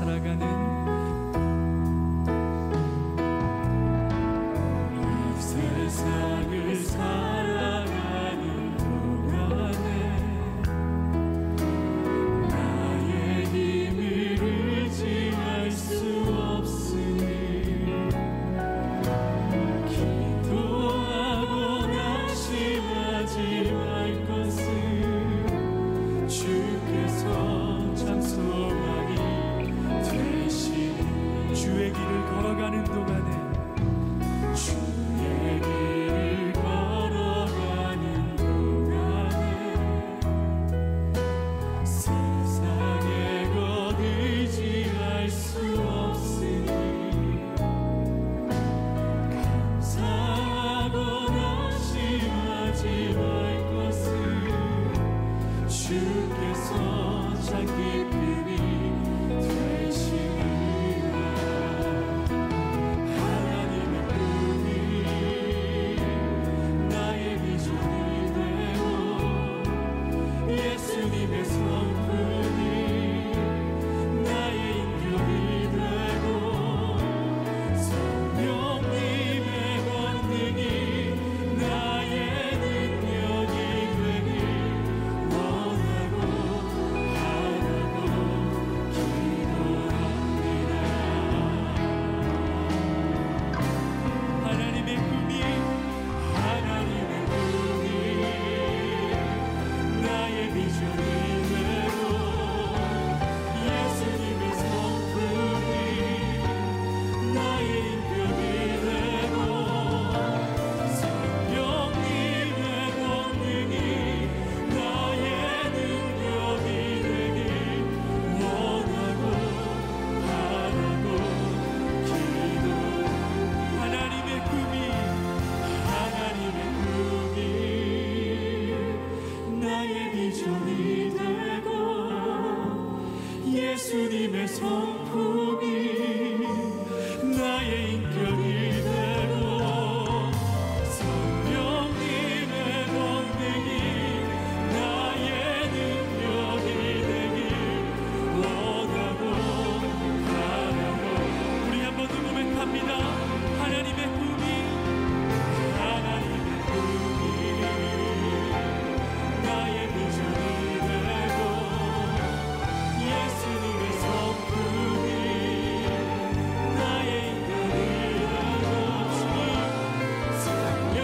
살아가는 세상을 살아가는 동안에 나의 힘을 의지할 수 없으니 기도하고 낙심하지 말 것을 주께서 장소망이 되시니 주의 길을 걸어가는 동안에 예수님의 성품이 나의 인격이 되고 성령님의 권능이 나의 능력이 되길 원하고 바라고 우리 한번 더 고백합니다. 하나님의 꿈이 나의 비전이 되고 예수님의 성품이 나의 인격이 되고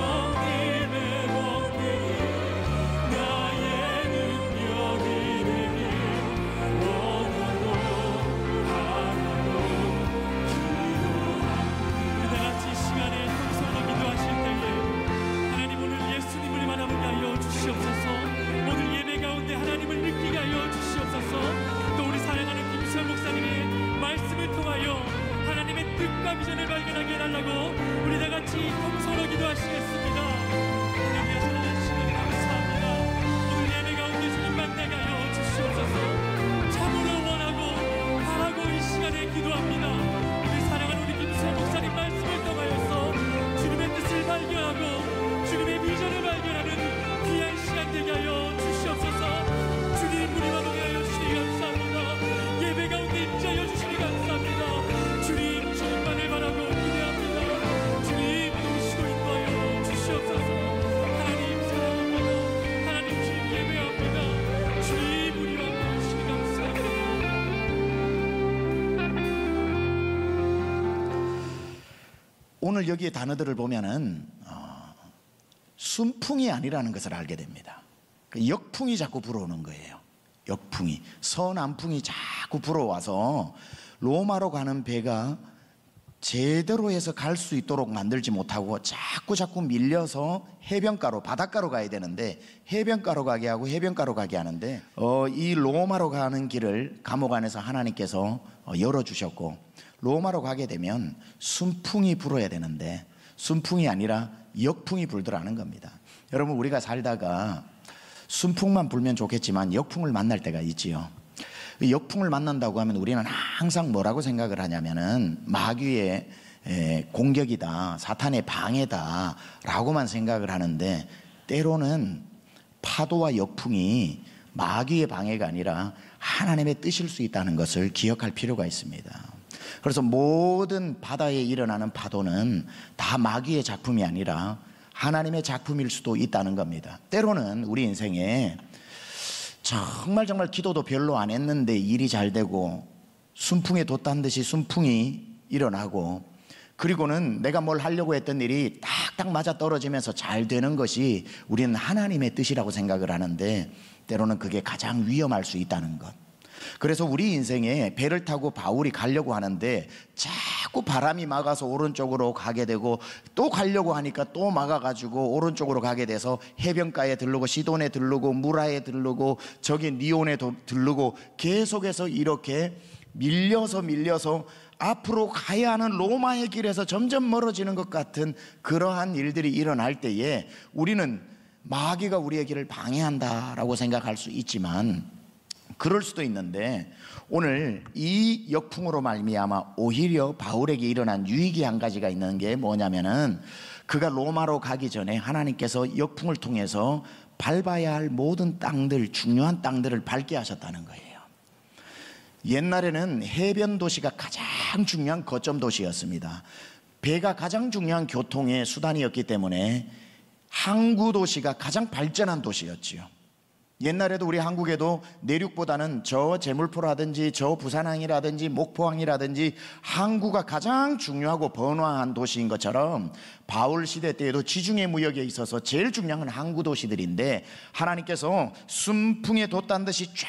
성령님의 권능이 나의 능력이 되길 원하고 바라고 기도합니다. 우리 다같이 시간에 통성으로 기도하실 때에 하나님 오늘 예수님을 바라보게 하여 주시옵소서. 오늘 예배 가운데 하나님을 느끼게 하여 주시옵소서. 또 우리 사랑하는 김수현 목사님의 말씀을 통하여 하나님의 뜻과 비전을 발견하게 해달라고 우리 다같이 통성으로 기도하시겠습니다. 하나님의 사랑하는 시간 감사합니다. 오늘 예배 가운데 주님 만나게 하여 주시옵소서. 참으로 원하고 바라고 이 시간에 기도합니다. 우리 사랑하는 우리 김수현 목사님 말씀을 통하여서 주님의 뜻을 발견하고 주님의 비전을 발견하는 귀한 시간 되게 하여 주시옵소서. 주님 우리와 동행하여 주시니 감사합니다. 예배 가운데 임재하여 주시니 감사합니다. 주님 주님만을 바라고 기대합니다. 주님 도우시고 인도하여 주시옵소서. 하나님 사랑합니다. 하나님 주님 예배합니다. 주님 우리와 함께 하시니 감사합니다. 오늘 여기에 단어들을 보면은 순풍이 아니라는 것을 알게 됩니다. 역풍이 자꾸 불어오는 거예요. 역풍이, 서남풍이 자꾸 불어와서 로마로 가는 배가 제대로 해서 갈 수 있도록 만들지 못하고 자꾸 밀려서 해변가로, 바닷가로 가야 되는데 해변가로 가게 하고 해변가로 가게 하는데 이 로마로 가는 길을 감옥 안에서 하나님께서 열어주셨고, 로마로 가게 되면 순풍이 불어야 되는데 순풍이 아니라 역풍이 불더라는 겁니다. 여러분, 우리가 살다가 순풍만 불면 좋겠지만 역풍을 만날 때가 있지요. 역풍을 만난다고 하면 우리는 항상 뭐라고 생각을 하냐면은 마귀의 공격이다, 사탄의 방해다 라고만 생각을 하는데, 때로는 파도와 역풍이 마귀의 방해가 아니라 하나님의 뜻일 수 있다는 것을 기억할 필요가 있습니다. 그래서 모든 바다에 일어나는 파도는 다 마귀의 작품이 아니라 하나님의 작품일 수도 있다는 겁니다. 때로는 우리 인생에 정말 기도도 별로 안 했는데 일이 잘 되고 순풍에 돛단 듯이 순풍이 일어나고, 그리고는 내가 뭘 하려고 했던 일이 딱딱 맞아 떨어지면서 잘 되는 것이 우리는 하나님의 뜻이라고 생각을 하는데, 때로는 그게 가장 위험할 수 있다는 것. 그래서 우리 인생에 배를 타고 바울이 가려고 하는데 자꾸 바람이 막아서 오른쪽으로 가게 되고, 또 가려고 하니까 또 막아가지고 오른쪽으로 가게 돼서 해변가에 들르고 시돈에 들르고 무라에 들르고 저기 니온에 들르고 계속해서 이렇게 밀려서 앞으로 가야 하는 로마의 길에서 점점 멀어지는 것 같은 그러한 일들이 일어날 때에 우리는 마귀가 우리의 길을 방해한다라고 생각할 수 있지만, 그럴 수도 있는데 오늘 이 역풍으로 말미암아 오히려 바울에게 일어난 유익이 한 가지가 있는 게 뭐냐면은, 그가 로마로 가기 전에 하나님께서 역풍을 통해서 밟아야 할 모든 땅들, 중요한 땅들을 밟게 하셨다는 거예요. 옛날에는 해변 도시가 가장 중요한 거점 도시였습니다. 배가 가장 중요한 교통의 수단이었기 때문에 항구 도시가 가장 발전한 도시였지요. 옛날에도 우리 한국에도 내륙보다는 저 제물포라든지 저 부산항이라든지 목포항이라든지 항구가 가장 중요하고 번화한 도시인 것처럼 바울 시대 때에도 지중해 무역에 있어서 제일 중요한 건 항구 도시들인데, 하나님께서 순풍에 돛단 듯이 쫙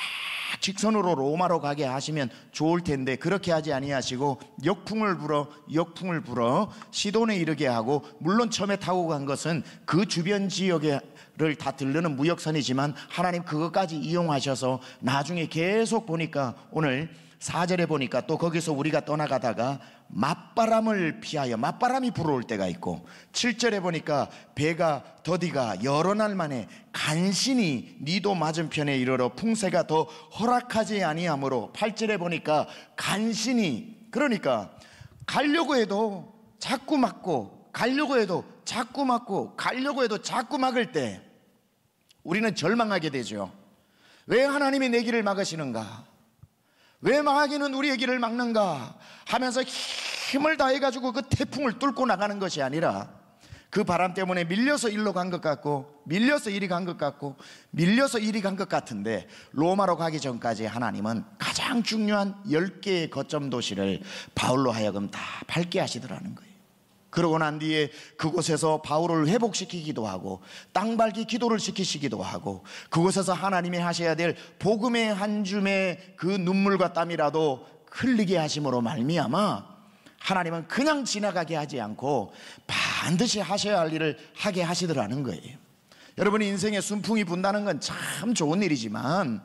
직선으로 로마로 가게 하시면 좋을 텐데 그렇게 하지 아니하시고 역풍을 불어 시돈에 이르게 하고, 물론 처음에 타고 간 것은 그 주변 지역을 다 들르는 무역선이지만 하나님 그것까지 이용하셔서 나중에 계속 보니까 오늘 4절에 보니까 또 거기서 우리가 떠나가다가 맞바람을 피하여 맞바람이 불어올 때가 있고, 7절에 보니까 배가 더디가 여러 날 만에 간신히 니도 맞은편에 이르러 풍세가 더 허락하지 아니하므로, 8절에 보니까 간신히, 그러니까 가려고 해도 자꾸 막고 가려고 해도 자꾸 막고 가려고 해도 자꾸 막을 때 우리는 절망하게 되죠. 왜 하나님이 내 길을 막으시는가? 왜 마귀는 우리의 길을 막는가 하면서 힘을 다해가지고 그 태풍을 뚫고 나가는 것이 아니라, 그 바람 때문에 밀려서 일로 간 것 같고 밀려서 이리 간 것 같고 밀려서 이리 간 것 같은데, 로마로 가기 전까지 하나님은 가장 중요한 10개의 거점 도시를 바울로 하여금 다 밟게 하시더라는 거예요. 그러고 난 뒤에 그곳에서 바울을 회복시키기도 하고 땅 밟기 기도를 시키시기도 하고, 그곳에서 하나님이 하셔야 될 복음의 한 줌의 그 눈물과 땀이라도 흘리게 하심으로 말미암아 하나님은 그냥 지나가게 하지 않고 반드시 하셔야 할 일을 하게 하시더라는 거예요. 여러분, 인생에 순풍이 분다는 건 참 좋은 일이지만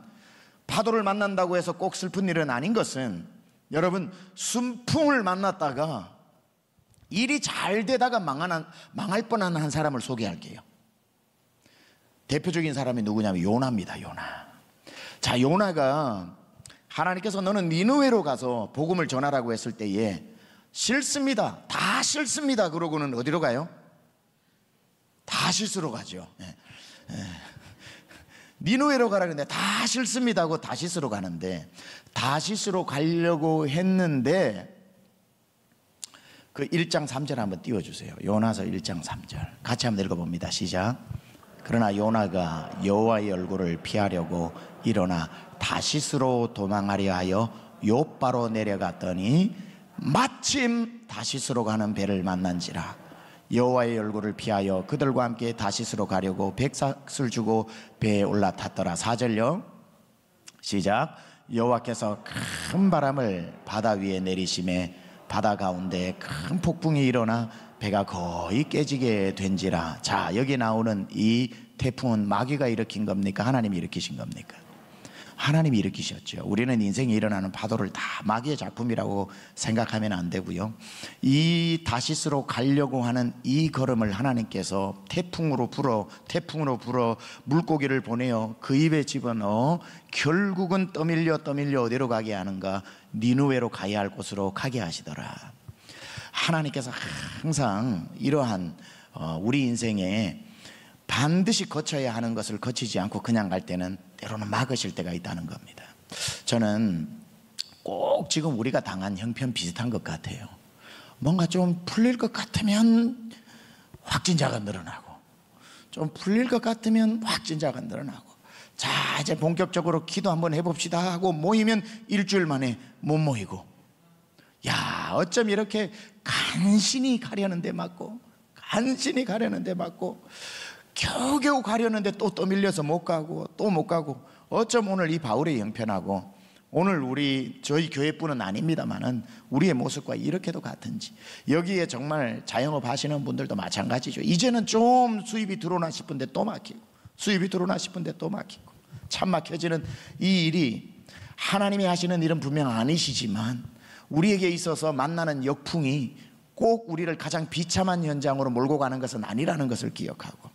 파도를 만난다고 해서 꼭 슬픈 일은 아닌 것은, 여러분, 순풍을 만났다가 일이 잘 되다가 망할 뻔한 한 사람을 소개할게요. 대표적인 사람이 누구냐면 요나입니다. 요나. 자, 요나가 하나님께서 너는 니느웨로 가서 복음을 전하라고 했을 때에 싫습니다, 다 싫습니다 그러고는 어디로 가요? 다시스로 가죠. 니느웨로 가라 그랬는데 다 싫습니다 하고 다시스로 가는데, 다시스로 가려고 했는데 그 1장 3절 한번 띄워주세요. 요나서 1장 3절 같이 한번 읽어봅니다. 시작. 그러나 요나가 여호와의 얼굴을 피하려고 일어나 다시스로 도망하려 하여 요바로 내려갔더니 마침 다시스로 가는 배를 만난지라. 여호와의 얼굴을 피하여 그들과 함께 다시스로 가려고 백삭을 주고 배에 올라탔더라. 4절요. 시작. 여호와께서 큰 바람을 바다 위에 내리심에 바다 가운데 큰 폭풍이 일어나 배가 거의 깨지게 된지라. 자, 여기 나오는 이 태풍은 마귀가 일으킨 겁니까? 하나님이 일으키신 겁니까? 하나님이 일으키셨죠. 우리는 인생에 일어나는 파도를 다 마귀의 작품이라고 생각하면 안 되고요. 이 다시스로 가려고 하는 이 걸음을 하나님께서 태풍으로 불어 물고기를 보내어 그 입에 집어넣어 결국은 떠밀려 어디로 가게 하는가? 니느웨로 가야 할 곳으로 가게 하시더라. 하나님께서 항상 이러한 우리 인생에 반드시 거쳐야 하는 것을 거치지 않고 그냥 갈 때는 때로는 막으실 때가 있다는 겁니다. 저는 꼭 지금 우리가 당한 형편 비슷한 것 같아요. 뭔가 좀 풀릴 것 같으면 확진자가 늘어나고, 좀 풀릴 것 같으면 확진자가 늘어나고, 자 이제 본격적으로 기도 한번 해봅시다 하고 모이면 일주일 만에 못 모이고, 야 어쩜 이렇게 간신히 가려는데 맞고, 간신히 가려는데 맞고, 겨우겨우 가려는데 또 밀려서 못 가고 또 못 가고, 어쩜 오늘 이 바울의 형편하고 오늘 저희 교회뿐은 아닙니다만은 우리의 모습과 이렇게도 같은지. 여기에 정말 자영업 하시는 분들도 마찬가지죠. 이제는 좀 수입이 들어오나 싶은데 또 막히고, 수입이 들어오나 싶은데 또 막히고, 참 막혀지는 이 일이 하나님이 하시는 일은 분명 아니시지만 우리에게 있어서 만나는 역풍이 꼭 우리를 가장 비참한 현장으로 몰고 가는 것은 아니라는 것을 기억하고,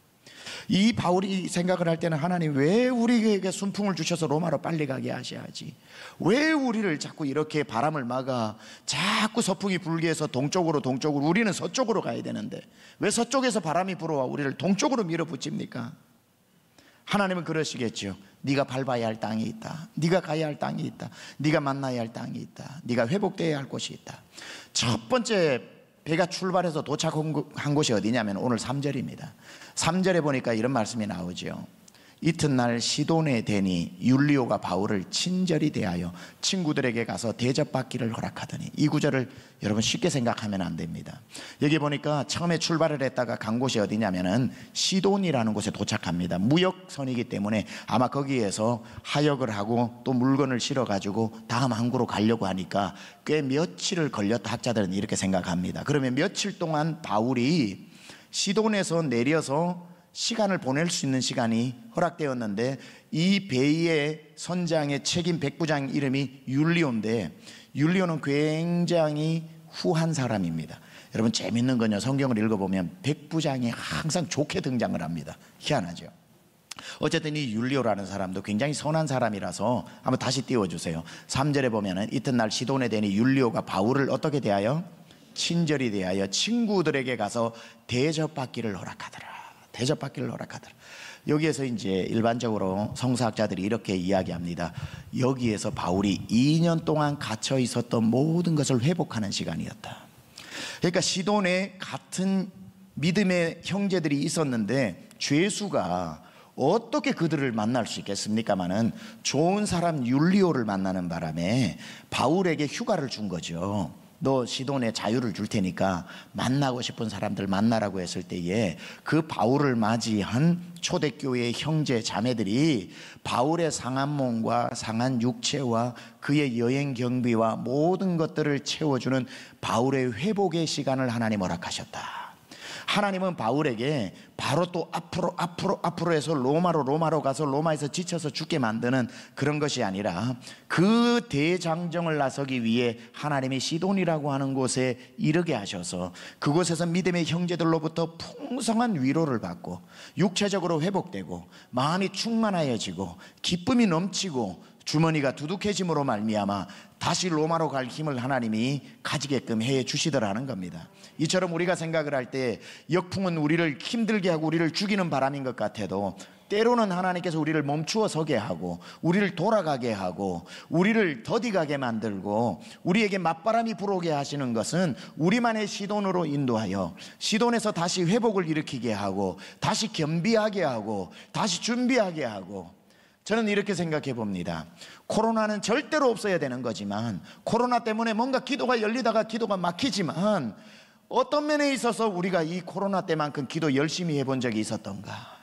이 바울이 생각을 할 때는 하나님 왜 우리에게 순풍을 주셔서 로마로 빨리 가게 하셔야지, 왜 우리를 자꾸 이렇게 바람을 막아 자꾸 서풍이 불게 해서 동쪽으로 우리는 서쪽으로 가야 되는데 왜 서쪽에서 바람이 불어와 우리를 동쪽으로 밀어붙입니까? 하나님은 그러시겠죠. 네가 밟아야 할 땅이 있다, 네가 가야 할 땅이 있다, 네가 만나야 할 땅이 있다, 네가 회복되어야 할 곳이 있다. 첫 번째 배가 출발해서 도착한 곳이 어디냐면 오늘 3절입니다. 3절에 보니까 이런 말씀이 나오죠. 이튿날 시돈에 대니 율리오가 바울을 친절히 대하여 친구들에게 가서 대접받기를 허락하더니, 이 구절을 여러분 쉽게 생각하면 안 됩니다. 여기 보니까 처음에 출발을 했다가 간 곳이 어디냐면은 시돈이라는 곳에 도착합니다. 무역선이기 때문에 아마 거기에서 하역을 하고 또 물건을 실어 가지고 다음 항구로 가려고 하니까 꽤 며칠을 걸렸다, 학자들은 이렇게 생각합니다. 그러면 며칠 동안 바울이 시돈에서 내려서 시간을 보낼 수 있는 시간이 허락되었는데, 이 배의 선장의 책임 백부장 이름이 율리오인데, 율리오는 굉장히 후한 사람입니다. 여러분 재밌는 건요, 성경을 읽어보면 백부장이 항상 좋게 등장을 합니다. 희한하죠. 어쨌든 이 율리오라는 사람도 굉장히 선한 사람이라서 한번 다시 띄워주세요. 3절에 보면은 이튿날 시돈에 대니 율리오가 바울을 어떻게 대하여? 친절히 대하여 친구들에게 가서 대접받기를 허락하더라. 대접받기를 허락하더라. 여기에서 이제 일반적으로 성서학자들이 이렇게 이야기합니다. 여기에서 바울이 2년 동안 갇혀 있었던 모든 것을 회복하는 시간이었다. 그러니까 시돈에 같은 믿음의 형제들이 있었는데 죄수가 어떻게 그들을 만날 수 있겠습니까마는 좋은 사람 율리오를 만나는 바람에 바울에게 휴가를 준 거죠. 너 시돈에 자유를 줄 테니까 만나고 싶은 사람들 만나라고 했을 때에 그 바울을 맞이한 초대교회의 형제 자매들이 바울의 상한 몸과 상한 육체와 그의 여행 경비와 모든 것들을 채워주는 바울의 회복의 시간을 하나님 허락하셨다. 하나님은 바울에게 바로 또 앞으로 해서 로마로 가서 로마에서 지쳐서 죽게 만드는 그런 것이 아니라, 그 대장정을 나서기 위해 하나님이 시돈이라고 하는 곳에 이르게 하셔서 그곳에서 믿음의 형제들로부터 풍성한 위로를 받고 육체적으로 회복되고 마음이 충만하여지고 기쁨이 넘치고 주머니가 두둑해짐으로 말미암아 다시 로마로 갈 힘을 하나님이 가지게끔 해 주시더라는 겁니다. 이처럼 우리가 생각을 할 때 역풍은 우리를 힘들게 하고 우리를 죽이는 바람인 것 같아도, 때로는 하나님께서 우리를 멈추어 서게 하고 우리를 돌아가게 하고 우리를 더디가게 만들고 우리에게 맞바람이 불어오게 하시는 것은 우리만의 시돈으로 인도하여 시돈에서 다시 회복을 일으키게 하고 다시 겸비하게 하고 다시 준비하게 하고, 저는 이렇게 생각해 봅니다. 코로나는 절대로 없어야 되는 거지만, 코로나 때문에 뭔가 기도가 열리다가 기도가 막히지만, 어떤 면에 있어서 우리가 이 코로나 때만큼 기도 열심히 해본 적이 있었던가,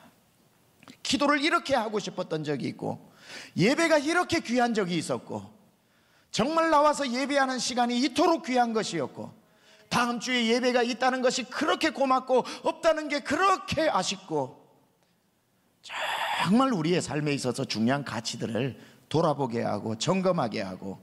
기도를 이렇게 하고 싶었던 적이 있고, 예배가 이렇게 귀한 적이 있었고, 정말 나와서 예배하는 시간이 이토록 귀한 것이었고, 다음 주에 예배가 있다는 것이 그렇게 고맙고 없다는 게 그렇게 아쉽고, 정말 우리의 삶에 있어서 중요한 가치들을 돌아보게 하고 점검하게 하고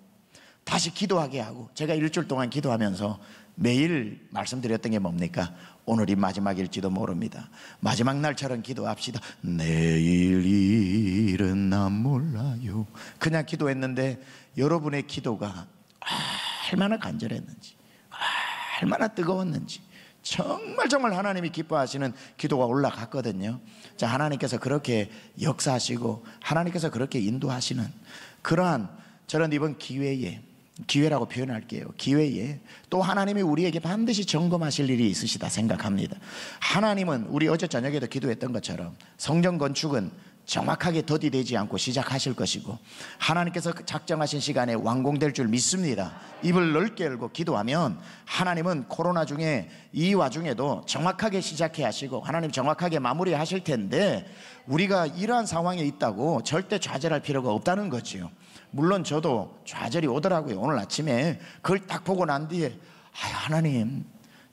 다시 기도하게 하고, 제가 일주일 동안 기도하면서 매일 말씀드렸던 게 뭡니까? 오늘이 마지막일지도 모릅니다. 마지막 날처럼 기도합시다. 내일 일은 난 몰라요. 그냥 기도했는데 여러분의 기도가 얼마나 간절했는지, 얼마나 뜨거웠는지, 정말 하나님이 기뻐하시는 기도가 올라갔거든요. 자, 하나님께서 그렇게 역사하시고 하나님께서 그렇게 인도하시는 그러한 저는 이번 기회에, 기회라고 표현할게요. 기회에 또 하나님이 우리에게 반드시 점검하실 일이 있으시다 생각합니다. 하나님은 우리 어제 저녁에도 기도했던 것처럼 성전 건축은 정확하게 더디되지 않고 시작하실 것이고, 하나님께서 작정하신 시간에 완공될 줄 믿습니다. 입을 넓게 열고 기도하면 하나님은 코로나 중에 이 와중에도 정확하게 시작해 하시고 하나님 정확하게 마무리하실 텐데, 우리가 이러한 상황에 있다고 절대 좌절할 필요가 없다는 거지요. 물론 저도 좌절이 오더라고요. 오늘 아침에 그걸 딱 보고 난 뒤에 하나님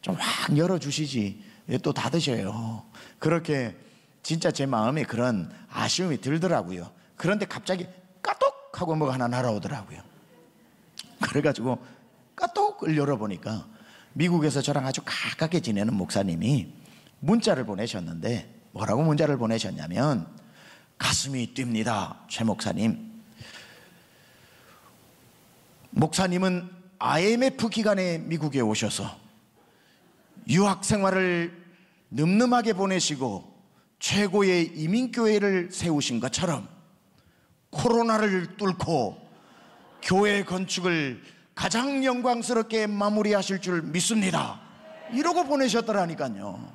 좀 확 열어주시지 왜 또 닫으셔요. 그렇게 진짜 제 마음에 그런 아쉬움이 들더라고요. 그런데 갑자기 까똑 하고 뭐가 하나 날아오더라고요. 그래가지고 까똑을 열어보니까 미국에서 저랑 아주 가깝게 지내는 목사님이 문자를 보내셨는데, 뭐라고 문자를 보내셨냐면, 가슴이 뜁니다. 최 목사님, 목사님은 IMF 기간에 미국에 오셔서 유학 생활을 늠름하게 보내시고 최고의 이민교회를 세우신 것처럼 코로나를 뚫고 교회 건축을 가장 영광스럽게 마무리하실 줄 믿습니다. 이러고 보내셨더라니까요.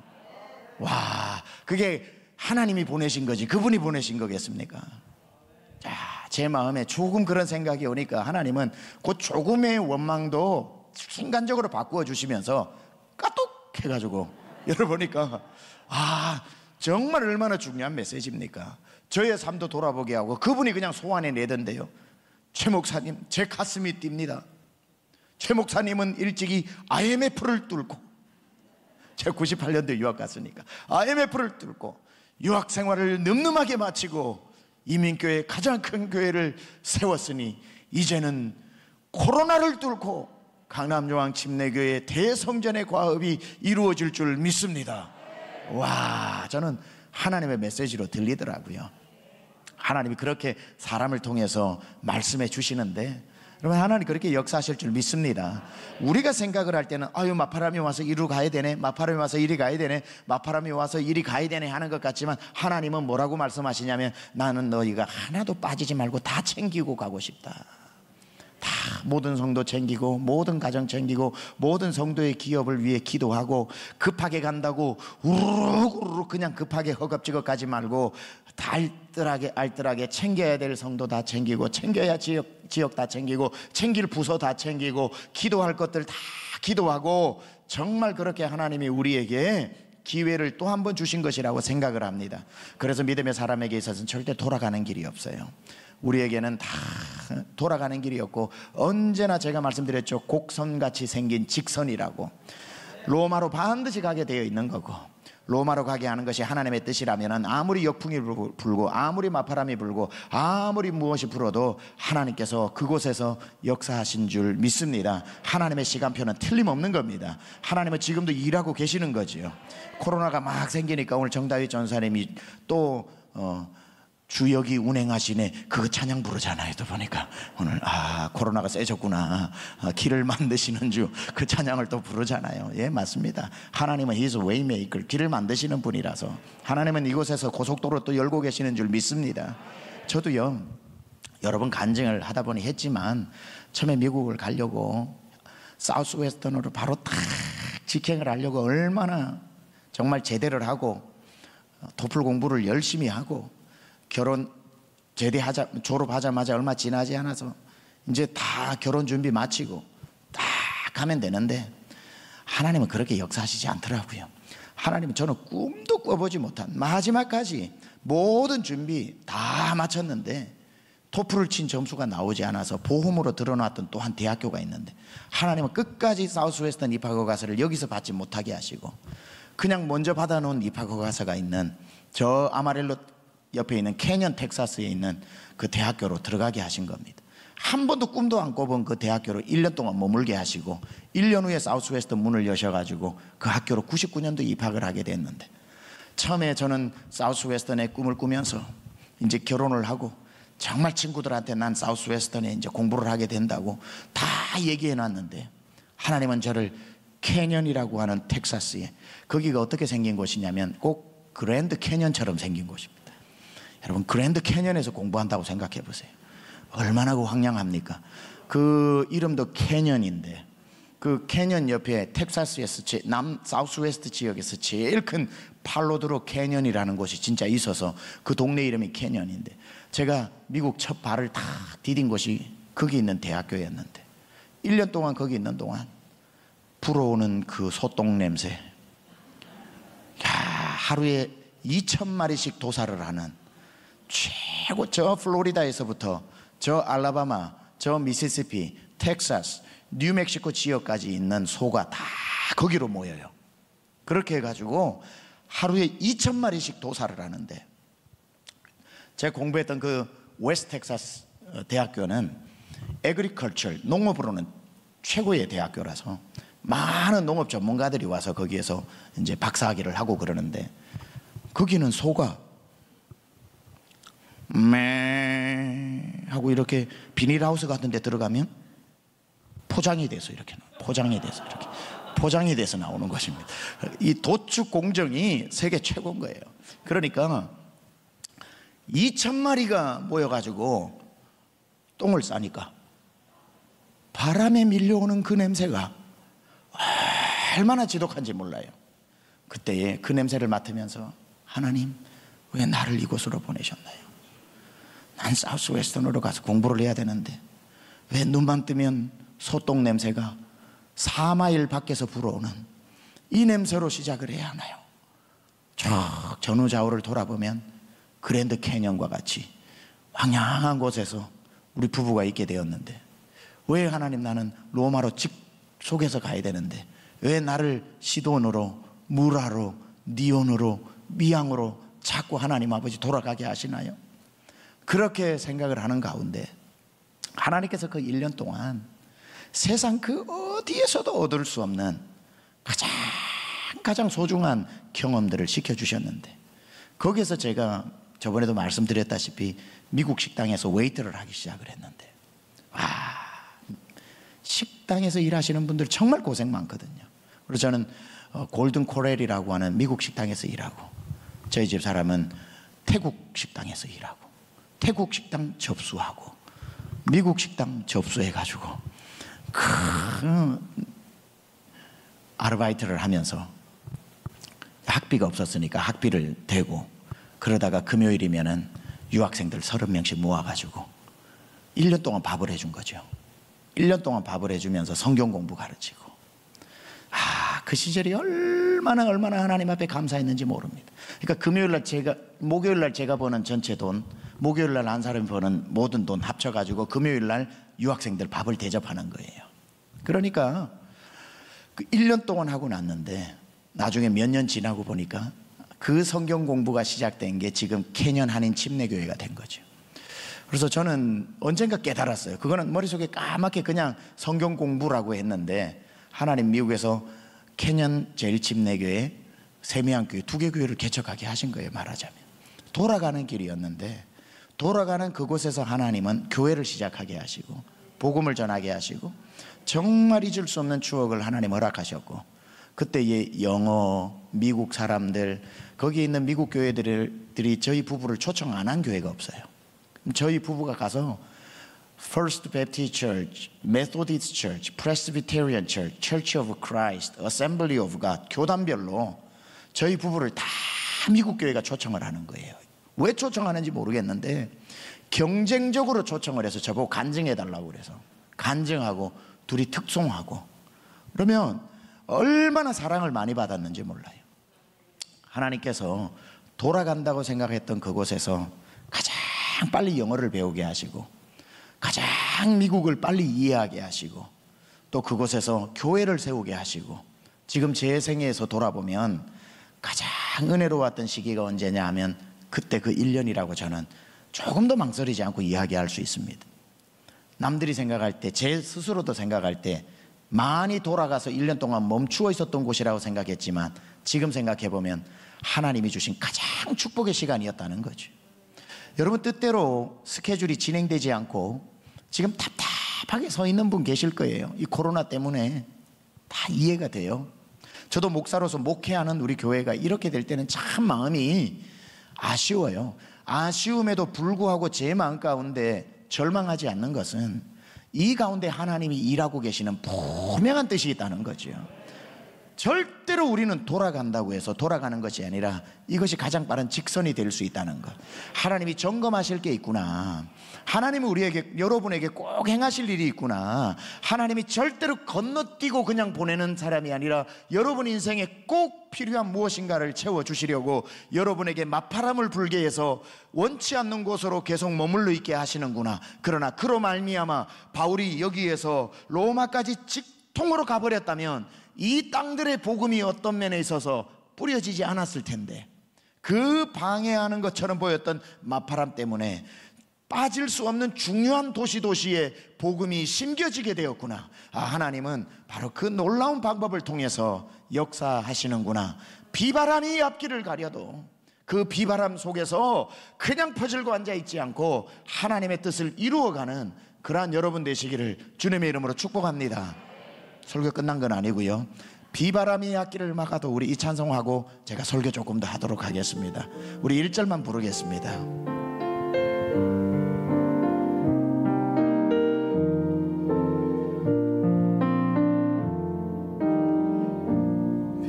와, 그게 하나님이 보내신 거지 그분이 보내신 거겠습니까? 자, 제 마음에 조금 그런 생각이 오니까 하나님은 그 조금의 원망도 순간적으로 바꾸어 주시면서 까똑 해가지고 열어보니까 정말 얼마나 중요한 메시지입니까? 저의 삶도 돌아보게 하고 그분이 그냥 소환해 내던데요. 최 목사님, 제 가슴이 뜁니다. 최 목사님은 일찍이 IMF를 뚫고, 제가 98년도에 유학 갔으니까 IMF를 뚫고 유학 생활을 늠름하게 마치고 이민교회 가장 큰 교회를 세웠으니 이제는 코로나를 뚫고 강남요한 침례교회 대성전의 과업이 이루어질 줄 믿습니다. 와, 저는 하나님의 메시지로 들리더라고요. 하나님이 그렇게 사람을 통해서 말씀해 주시는데, 여러분, 하나님 그렇게 역사하실 줄 믿습니다. 우리가 생각을 할 때는 마파람이 와서 이리로 가야 되네, 마파람이 와서 이리 가야 되네, 마파람이 와서 이리 가야 되네 하는 것 같지만, 하나님은 뭐라고 말씀하시냐면, 나는 너희가 하나도 빠지지 말고 다 챙기고 가고 싶다. 다 모든 성도 챙기고 모든 가정 챙기고 모든 성도의 기업을 위해 기도하고, 급하게 간다고 우르륵 그냥 급하게 허겁지겁 가지 말고 알뜰하게 챙겨야 될 성도 다 챙기고, 챙겨야 지역 다 챙기고, 챙길 부서 다 챙기고, 기도할 것들 다 기도하고, 정말 그렇게 하나님이 우리에게 기회를 또 한 번 주신 것이라고 생각을 합니다. 그래서 믿음의 사람에게 있어서는 절대 돌아가는 길이 없어요. 우리에게는 다 돌아가는 길이 없고, 언제나 제가 말씀드렸죠, 곡선같이 생긴 직선이라고. 로마로 반드시 가게 되어 있는 거고, 로마로 가게 하는 것이 하나님의 뜻이라면 아무리 역풍이 불고 아무리 마파람이 불고 아무리 무엇이 불어도 하나님께서 그곳에서 역사하신 줄 믿습니다. 하나님의 시간표는 틀림없는 겁니다. 하나님은 지금도 일하고 계시는 거지요. 코로나가 막 생기니까 오늘 정다윗 전사님이 또 주역이 운행하시네 그거 찬양 부르잖아요. 또 보니까 오늘 코로나가 세졌구나, 길을 만드시는 주 그 찬양을 또 부르잖아요. 예, 맞습니다. 하나님은 He's a way maker, 길을 만드시는 분이라서 하나님은 이곳에서 고속도로 또 열고 계시는 줄 믿습니다. 저도요, 여러 번 간증을 하다 보니 했지만, 처음에 미국을 가려고 사우스 웨스턴으로 바로 딱 직행을 하려고 얼마나 정말 제대를 하고 토플 공부를 열심히 하고, 결혼 졸업하자마자 얼마 지나지 않아서 이제 다 결혼 준비 마치고 딱 가면 되는데, 하나님은 그렇게 역사하시지 않더라고요. 하나님은 저는 꿈도 꿔보지 못한 마지막까지 모든 준비 다 마쳤는데 토플을 친 점수가 나오지 않아서 보험으로 들어놨던 또 한 대학교가 있는데, 하나님은 끝까지 사우스웨스턴 입학허가서를 여기서 받지 못하게 하시고 그냥 먼저 받아놓은 입학허가서가 있는 저 아마렐로 옆에 있는 캐년 텍사스에 있는 그 대학교로 들어가게 하신 겁니다. 한 번도 꿈도 안 꿔본 그 대학교로 1년 동안 머물게 하시고, 1년 후에 사우스웨스턴 문을 여셔가지고 그 학교로 99년도 입학을 하게 됐는데, 처음에 저는 사우스웨스턴의 꿈을 꾸면서 이제 결혼을 하고 정말 친구들한테 난 사우스웨스턴에 이제 공부를 하게 된다고 다 얘기해 놨는데, 하나님은 저를 캐년이라고 하는 텍사스에, 거기가 어떻게 생긴 곳이냐면 꼭 그랜드 캐년처럼 생긴 곳입니다. 여러분, 그랜드 캐년에서 공부한다고 생각해 보세요. 얼마나 그 황량합니까? 그 이름도 캐년인데 그 캐년 옆에 텍사스에서 사우스웨스트 지역에서 제일 큰 팔로드로 캐년이라는 곳이 진짜 있어서 그 동네 이름이 캐년인데, 제가 미국 첫 발을 탁 디딘 곳이 거기 있는 대학교였는데 1년 동안 거기 있는 동안 불어오는 그 소똥 냄새, 하루에 2,000마리씩 도살을 하는 최고, 저 플로리다에서부터 저 알라바마, 저 미시시피, 텍사스, 뉴멕시코 지역까지 있는 소가 다 거기로 모여요. 그렇게 해가지고 하루에 2,000마리씩 도살을 하는데, 제가 공부했던 그 웨스트 텍사스 대학교는 에그리컬처, 농업으로는 최고의 대학교라서 많은 농업 전문가들이 와서 거기에서 이제 박사학위를 하고 그러는데, 거기는 소가 매 하고 이렇게 비닐하우스 같은 데 들어가면 포장이 돼서 이렇게 포장이 돼서 나오는 것입니다. 이 도축 공정이 세계 최고인 거예요. 그러니까 2,000마리가 모여가지고 똥을 싸니까 바람에 밀려오는 그 냄새가 얼마나 지독한지 몰라요. 그때에 그 냄새를 맡으면서, 하나님 왜 나를 이곳으로 보내셨나요? 난 사우스웨스턴으로 가서 공부를 해야 되는데 왜 눈만 뜨면 소똥 냄새가 4마일 밖에서 불어오는 이 냄새로 시작을 해야 하나요? 저 전후좌우를 돌아보면 그랜드 캐년과 같이 황량한 곳에서 우리 부부가 있게 되었는데, 왜 하나님 나는 로마로 직속에서 가야 되는데 왜 나를 시돈으로, 무라로, 니온으로, 미양으로 자꾸 하나님 아버지 돌아가게 하시나요? 그렇게 생각을 하는 가운데 하나님께서 그 1년 동안 세상 그 어디에서도 얻을 수 없는 가장 소중한 경험들을 시켜주셨는데, 거기에서 제가 저번에도 말씀드렸다시피 미국 식당에서 웨이터를 하기 시작을 했는데, 식당에서 일하시는 분들 정말 고생 많거든요. 그래서 저는 골든 코렐이라고 하는 미국 식당에서 일하고, 저희 집 사람은 태국 식당에서 일하고, 태국 식당 접수하고, 미국 식당 접수해가지고 큰 아르바이트를 하면서 학비가 없었으니까 학비를 대고, 그러다가 금요일이면은 유학생들 30명씩 모아가지고 1년 동안 밥을 해준 거죠. 1년 동안 밥을 해주면서 성경 공부 가르치고, 그 시절이 얼마나 하나님 앞에 감사했는지 모릅니다. 그러니까 목요일날 제가 버는 전체 돈, 목요일날 한 사람이 버는 모든 돈 합쳐가지고 금요일날 유학생들 밥을 대접하는 거예요. 그러니까 그 1년 동안 하고 났는데 나중에 몇 년 지나고 보니까 그 성경 공부가 시작된 게 지금 캐년 한인 침례교회가 된 거죠. 그래서 저는 언젠가 깨달았어요. 그거는 머릿속에 까맣게 그냥 성경 공부라고 했는데, 하나님 미국에서 캐년 제일침례교회, 세미양교회 2개 교회를 개척하게 하신 거예요. 말하자면 돌아가는 길이었는데, 돌아가는 그곳에서 하나님은 교회를 시작하게 하시고 복음을 전하게 하시고 정말 잊을 수 없는 추억을 하나님 허락하셨고, 그때의 영어, 미국 사람들, 거기에 있는 미국 교회들이 저희 부부를 초청 안 한 교회가 없어요. 저희 부부가 가서 First Baptist Church, Methodist Church, Presbyterian Church, Church of Christ, Assembly of God, 교단별로 저희 부부를 다 미국 교회가 초청을 하는 거예요. 왜 초청하는지 모르겠는데 경쟁적으로 초청을 해서 저보고 간증해달라고 그래서 간증하고 둘이 특송하고, 그러면 얼마나 사랑을 많이 받았는지 몰라요. 하나님께서 돌아간다고 생각했던 그곳에서 가장 빨리 영어를 배우게 하시고, 가장 미국을 빨리 이해하게 하시고, 또 그곳에서 교회를 세우게 하시고, 지금 제 생애에서 돌아보면 가장 은혜로웠던 시기가 언제냐 하면 그때 그 1년이라고 저는 조금도 망설이지 않고 이야기할 수 있습니다. 남들이 생각할 때, 제 스스로도 생각할 때 많이 돌아가서 1년 동안 멈추어 있었던 곳이라고 생각했지만, 지금 생각해보면 하나님이 주신 가장 축복의 시간이었다는 거죠. 여러분 뜻대로 스케줄이 진행되지 않고 지금 답답하게 서 있는 분 계실 거예요. 이 코로나 때문에 다 이해가 돼요. 저도 목사로서 목회하는 우리 교회가 이렇게 될 때는 참 마음이 아쉬워요. 아쉬움에도 불구하고 제 마음 가운데 절망하지 않는 것은 이 가운데 하나님이 일하고 계시는 분명한 뜻이 있다는 거죠. 절대로 우리는 돌아간다고 해서 돌아가는 것이 아니라 이것이 가장 빠른 직선이 될 수 있다는 것. 하나님이 점검하실 게 있구나. 하나님이 우리에게, 여러분에게 꼭 행하실 일이 있구나. 하나님이 절대로 건너뛰고 그냥 보내는 사람이 아니라 여러분 인생에 꼭 필요한 무엇인가를 채워주시려고 여러분에게 맞바람을 불게 해서 원치 않는 곳으로 계속 머물러 있게 하시는구나. 그러나 그로 말미암아 바울이 여기에서 로마까지 직통으로 가버렸다면 이 땅들의 복음이 어떤 면에 있어서 뿌려지지 않았을 텐데, 그 방해하는 것처럼 보였던 맞바람 때문에 빠질 수 없는 중요한 도시에 복음이 심겨지게 되었구나. 하나님은 바로 그 놀라운 방법을 통해서 역사하시는구나. 비바람이 앞길을 가려도 그 비바람 속에서 그냥 퍼질고 앉아있지 않고 하나님의 뜻을 이루어가는 그러한 여러분 되시기를 주님의 이름으로 축복합니다. 설교 끝난 건 아니고요. 비바람이 앞길을 막아도 우리 이 찬송하고 제가 설교 조금 더 하도록 하겠습니다. 우리 1절만 부르겠습니다.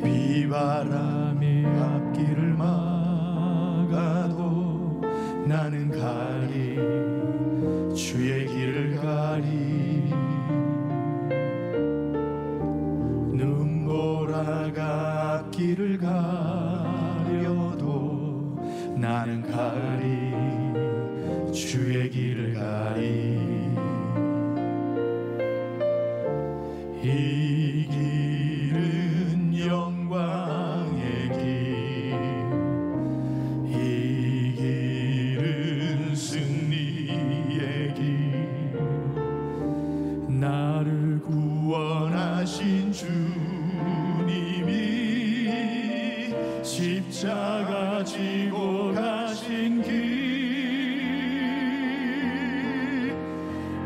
비바람이 앞길을 막아도 나는 가리, 주의 길을 가리. 눈보라가 앞길을 가려도 나는 가리, 주의 길을 가리. 이 길은 영광의 길, 이 길은 승리의 길. 나를 구원하신 주님이 십자가 지고 가신 길,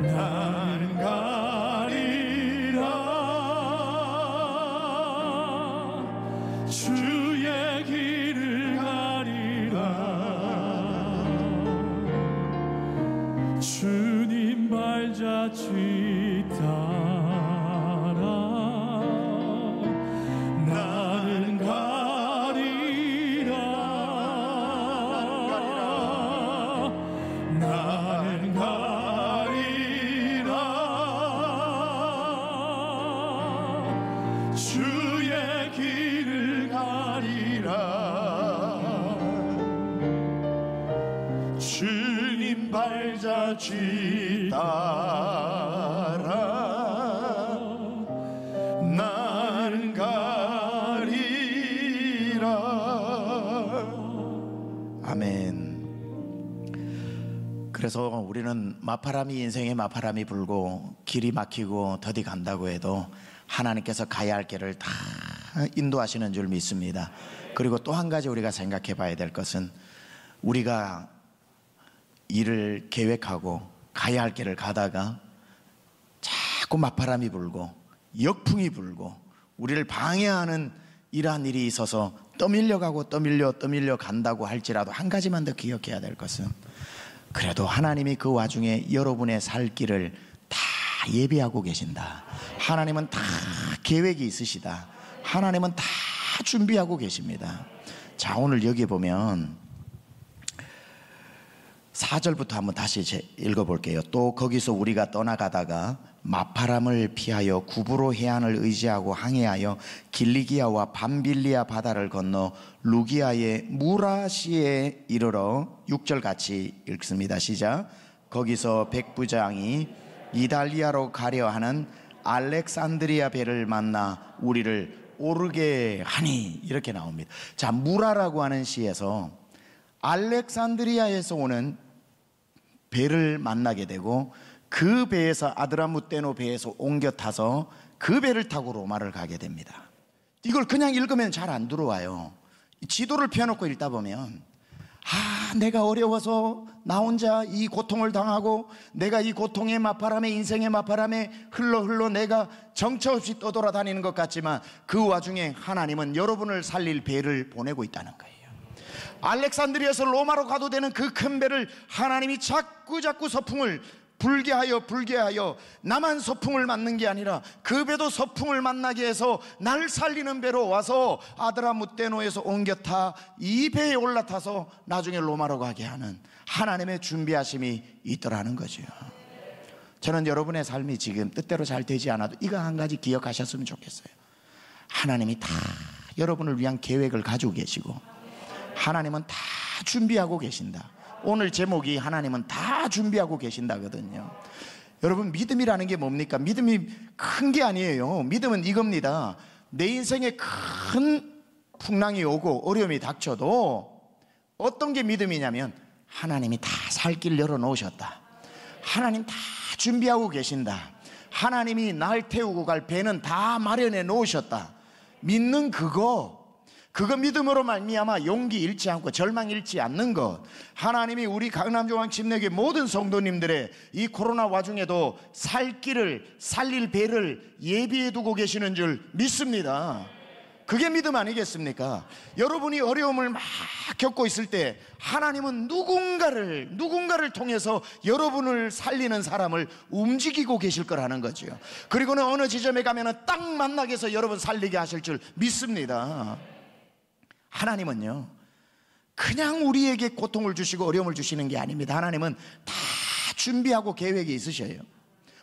나는 가리라, 주의 길을 가리라. 주님 발자취 따라 나는 가리라, 나는 가리라, 주의 길을 가리라. 주님 발자취 따라 나는 가리라. 아멘. 그래서 우리는 맞바람이, 인생에 맞바람이 불고 길이 막히고 더디 간다고 해도 하나님께서 가야 할 길을 다 인도하시는 줄 믿습니다. 그리고 또 한 가지 우리가 생각해 봐야 될 것은, 우리가 일을 계획하고 가야 할 길을 가다가 자꾸 맞바람이 불고 역풍이 불고 우리를 방해하는 이러한 일이 있어서 떠밀려가고 떠밀려 간다고 할지라도 한 가지만 더 기억해야 될 것은, 그래도 하나님이 그 와중에 여러분의 살 길을 다 예비하고 계신다. 하나님은 다 계획이 있으시다. 하나님은 다 준비하고 계십니다. 자, 오늘 여기 보면 4절부터 한번 다시 읽어볼게요. 또 거기서 우리가 떠나가다가 맞바람을 피하여 구브로 해안을 의지하고 항해하여 길리기아와 밤빌리아 바다를 건너 루기아의 무라시에 이르러 6절 같이 읽습니다. 시작. 거기서 백부장이 이달리아로 가려 하는 알렉산드리아 배를 만나 우리를 오르게 하니, 이렇게 나옵니다. 자, 무라라고 하는 시에서 알렉산드리아에서 오는 배를 만나게 되고, 그 배에서 아드라무떼노 배에서 옮겨 타서 그 배를 타고 로마를 가게 됩니다. 이걸 그냥 읽으면 잘 안 들어와요. 지도를 펴놓고 읽다 보면, 내가 어려워서 나 혼자 이 고통을 당하고 내가 이 고통의 맞바람에, 인생의 맞바람에 흘러 내가 정처 없이 떠돌아다니는 것 같지만, 그 와중에 하나님은 여러분을 살릴 배를 보내고 있다는 거예요. 알렉산드리아에서 로마로 가도 되는 그 큰 배를 하나님이 자꾸 서풍을 불개하여 나만 서풍을 맞는 게 아니라 그 배도 서풍을 만나게 해서 날 살리는 배로 와서 아드라무떼노에서 옮겨 타 이 배에 올라타서 나중에 로마로 가게 하는 하나님의 준비하심이 있더라는 거죠. 저는 여러분의 삶이 지금 뜻대로 잘 되지 않아도 이거 한 가지 기억하셨으면 좋겠어요. 하나님이 다 여러분을 위한 계획을 가지고 계시고 하나님은 다 준비하고 계신다. 오늘 제목이 하나님은 다 준비하고 계신다거든요. 여러분, 믿음이라는 게 뭡니까? 믿음이 큰 게 아니에요. 믿음은 이겁니다. 내 인생에 큰 풍랑이 오고 어려움이 닥쳐도 어떤 게 믿음이냐면 하나님이 다 살 길 열어놓으셨다. 하나님 다 준비하고 계신다. 하나님이 날 태우고 갈 배는 다 마련해 놓으셨다. 믿는 그거 믿음으로 말미암아 용기 잃지 않고 절망 잃지 않는 것. 하나님이 우리 강남중앙 침례교회 모든 성도님들의 이 코로나 와중에도 살 길을 살릴 배를 예비해 두고 계시는 줄 믿습니다. 그게 믿음 아니겠습니까? 여러분이 어려움을 막 겪고 있을 때 하나님은 누군가를 통해서 여러분을 살리는 사람을 움직이고 계실 거라는 거죠. 그리고는 어느 지점에 가면은 딱 만나게 해서 여러분 살리게 하실 줄 믿습니다. 하나님은요, 그냥 우리에게 고통을 주시고 어려움을 주시는 게 아닙니다. 하나님은 다 준비하고 계획이 있으셔요.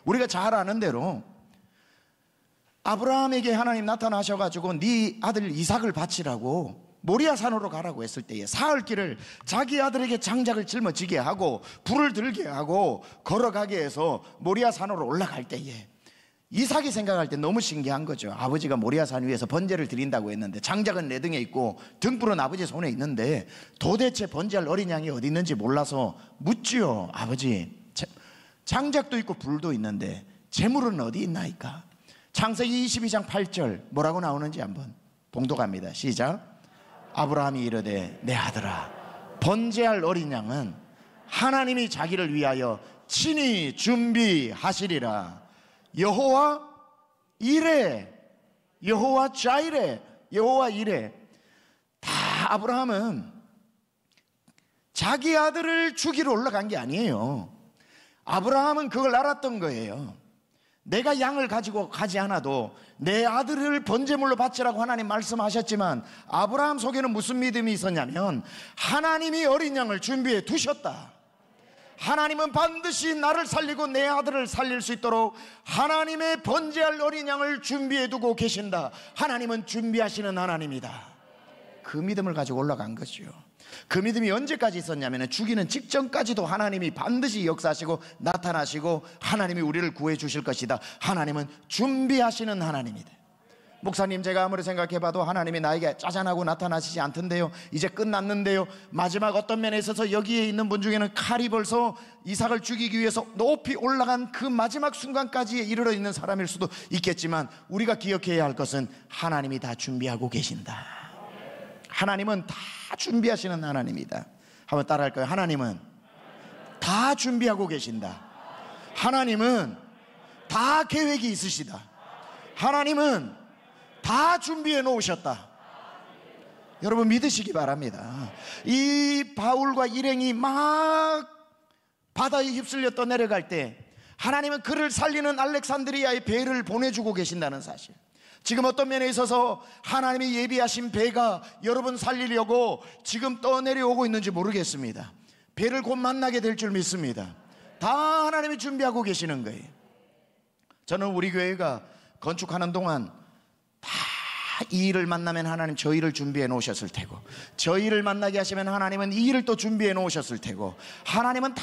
우리가 잘 아는 대로 아브라함에게 하나님 나타나셔가지고 네 아들 이삭을 바치라고 모리아 산으로 가라고 했을 때에 사흘 길을 자기 아들에게 장작을 짊어지게 하고 불을 들게 하고 걸어가게 해서 모리아 산으로 올라갈 때에 이삭이 생각할 때 너무 신기한 거죠. 아버지가 모리아 산 위에서 번제를 드린다고 했는데 장작은 내 등에 있고 등불은 아버지 손에 있는데 도대체 번제할 어린 양이 어디 있는지 몰라서 묻지요. 아버지, 장작도 있고 불도 있는데 제물은 어디 있나이까? 창세기 22장 8절 뭐라고 나오는지 한번 봉독합니다. 시작. 아브라함이 이르되 내 아들아, 번제할 어린 양은 하나님이 자기를 위하여 친히 준비하시리라. 여호와 이레, 여호와 자이레, 여호와 이레. 다 아브라함은 자기 아들을 죽이러 올라간 게 아니에요. 아브라함은 그걸 알았던 거예요. 내가 양을 가지고 가지 않아도 내 아들을 번제물로 바치라고 하나님 말씀하셨지만 아브라함 속에는 무슨 믿음이 있었냐면 하나님이 어린 양을 준비해 두셨다. 하나님은 반드시 나를 살리고 내 아들을 살릴 수 있도록 하나님의 번제할 어린 양을 준비해 두고 계신다. 하나님은 준비하시는 하나님이다. 그 믿음을 가지고 올라간 거죠. 그 믿음이 언제까지 있었냐면 죽이는 직전까지도 하나님이 반드시 역사하시고 나타나시고 하나님이 우리를 구해 주실 것이다. 하나님은 준비하시는 하나님이다. 목사님, 제가 아무리 생각해봐도 하나님이 나에게 짜잔하고 나타나시지 않던데요, 이제 끝났는데요, 마지막 어떤 면에 있어서 여기에 있는 분 중에는 칼이 벌써 이삭을 죽이기 위해서 높이 올라간 그 마지막 순간까지 이르러 있는 사람일 수도 있겠지만 우리가 기억해야 할 것은 하나님이 다 준비하고 계신다. 하나님은 다 준비하시는 하나님이다. 한번 따라 할까요? 하나님은 다 준비하고 계신다. 하나님은 다 계획이 있으시다. 하나님은 다 준비해 놓으셨다. 여러분 믿으시기 바랍니다. 이 바울과 일행이 막 바다에 휩쓸려 떠내려갈 때 하나님은 그를 살리는 알렉산드리아의 배를 보내주고 계신다는 사실. 지금 어떤 면에 있어서 하나님이 예비하신 배가 여러분 살리려고 지금 떠내려오고 있는지 모르겠습니다. 배를 곧 만나게 될 줄 믿습니다. 다 하나님이 준비하고 계시는 거예요. 저는 우리 교회가 건축하는 동안 다 이 일을 만나면 하나님 저 일을 준비해 놓으셨을 테고, 저 일을 만나게 하시면 하나님은 이 일을 또 준비해 놓으셨을 테고, 하나님은 다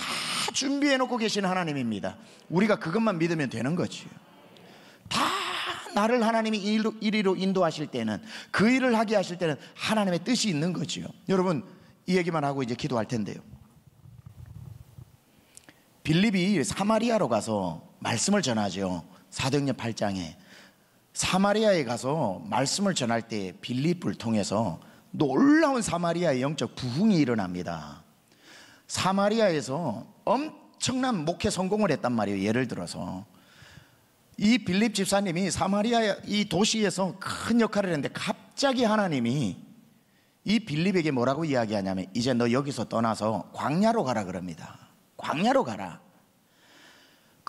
준비해 놓고 계신 하나님입니다. 우리가 그것만 믿으면 되는 거지. 다 나를 하나님이 이리로 인도하실 때는, 그 일을 하게 하실 때는 하나님의 뜻이 있는 거지요. 여러분 이 얘기만 하고 이제 기도할 텐데요, 빌립이 사마리아로 가서 말씀을 전하죠. 사도행전 8장에 사마리아에 가서 말씀을 전할 때 빌립을 통해서 놀라운 사마리아의 영적 부흥이 일어납니다. 사마리아에서 엄청난 목회 성공을 했단 말이에요. 예를 들어서 이 빌립 집사님이 사마리아 이 도시에서 큰 역할을 했는데 갑자기 하나님이 이 빌립에게 뭐라고 이야기하냐면 이제 너 여기서 떠나서 광야로 가라 그럽니다. 광야로 가라.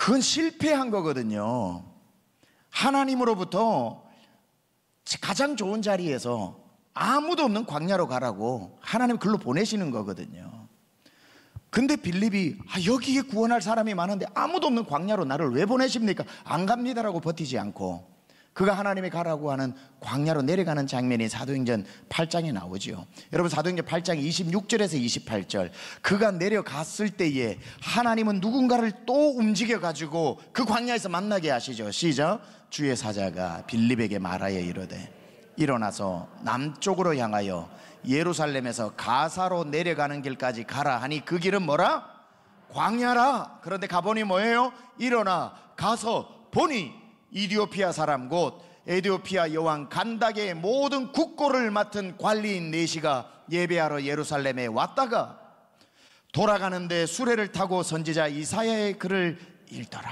그건 실패한 거거든요. 하나님으로부터 가장 좋은 자리에서 아무도 없는 광야로 가라고 하나님 글로 보내시는 거거든요. 근데 빌립이 여기에 구원할 사람이 많은데 아무도 없는 광야로 나를 왜 보내십니까? 안 갑니다라고 버티지 않고 그가 하나님이 가라고 하는 광야로 내려가는 장면이 사도행전 8장에 나오죠. 여러분, 사도행전 8장 26절에서 28절, 그가 내려갔을 때에 하나님은 누군가를 또 움직여가지고 그 광야에서 만나게 하시죠. 시작. 주의 사자가 빌립에게 말하여 이르되 일어나서 남쪽으로 향하여 예루살렘에서 가사로 내려가는 길까지 가라 하니 그 길은 뭐라? 광야라. 그런데 가보니 뭐예요? 일어나 가서 보니 이디오피아 사람 곧 에디오피아 여왕 간닥의 모든 국고를 맡은 관리인 네시가 예배하러 예루살렘에 왔다가 돌아가는데 수레를 타고 선지자 이사야의 글을 읽더라.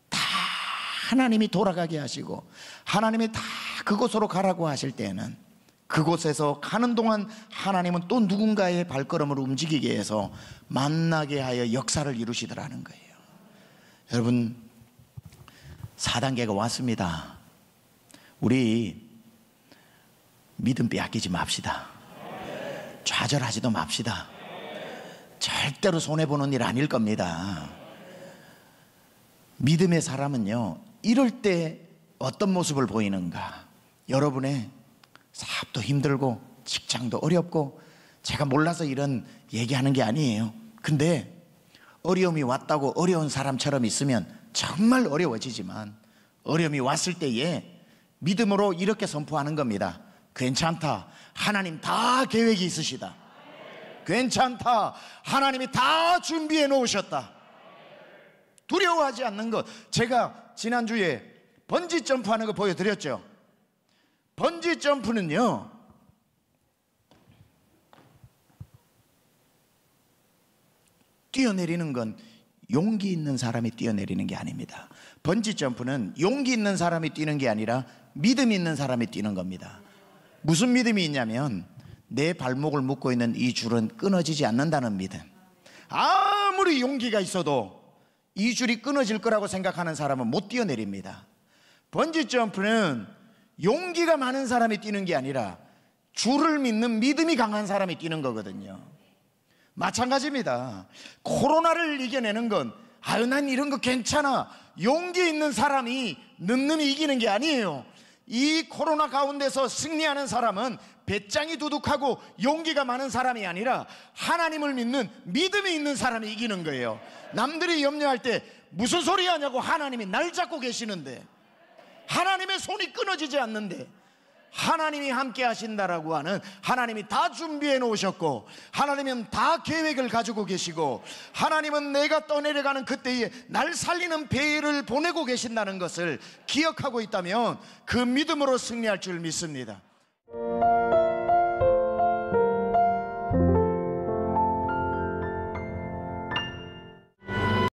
다 하나님이 돌아가게 하시고 하나님이 다 그곳으로 가라고 하실 때에는 그곳에서 가는 동안 하나님은 또 누군가의 발걸음을 움직이게 해서 만나게 하여 역사를 이루시더라는 거예요. 여러분, 4단계가 왔습니다. 우리 믿음 빼앗기지 맙시다. 좌절하지도 맙시다. 절대로 손해보는 일 아닐 겁니다. 믿음의 사람은요, 이럴 때 어떤 모습을 보이는가? 여러분의 사업도 힘들고 직장도 어렵고, 제가 몰라서 이런 얘기하는 게 아니에요. 근데 어려움이 왔다고 어려운 사람처럼 있으면 정말 어려워지지만 어려움이 왔을 때에 믿음으로 이렇게 선포하는 겁니다. 괜찮다. 하나님 다 계획이 있으시다. 괜찮다. 하나님이 다 준비해 놓으셨다. 두려워하지 않는 것. 제가 지난주에 번지 점프하는 거 보여드렸죠. 번지 점프는요, 뛰어내리는 건 용기 있는 사람이 뛰어내리는 게 아닙니다. 번지 점프는 용기 있는 사람이 뛰는 게 아니라 믿음 있는 사람이 뛰는 겁니다. 무슨 믿음이 있냐면 내 발목을 묶고 있는 이 줄은 끊어지지 않는다는 믿음. 아무리 용기가 있어도 이 줄이 끊어질 거라고 생각하는 사람은 못 뛰어내립니다. 번지 점프는 용기가 많은 사람이 뛰는 게 아니라 줄을 믿는 믿음이 강한 사람이 뛰는 거거든요. 마찬가지입니다. 코로나를 이겨내는 건 난 이런 거 괜찮아, 용기 있는 사람이 늠름히 이기는 게 아니에요. 이 코로나 가운데서 승리하는 사람은 배짱이 두둑하고 용기가 많은 사람이 아니라 하나님을 믿는 믿음이 있는 사람이 이기는 거예요. 남들이 염려할 때 무슨 소리 하냐고 하나님이 날 잡고 계시는데, 하나님의 손이 끊어지지 않는데, 하나님이 함께 하신다라고 하는, 하나님이 다 준비해 놓으셨고 하나님은 다 계획을 가지고 계시고 하나님은 내가 떠내려가는 그때에 날 살리는 배를 보내고 계신다는 것을 기억하고 있다면 그 믿음으로 승리할 줄 믿습니다.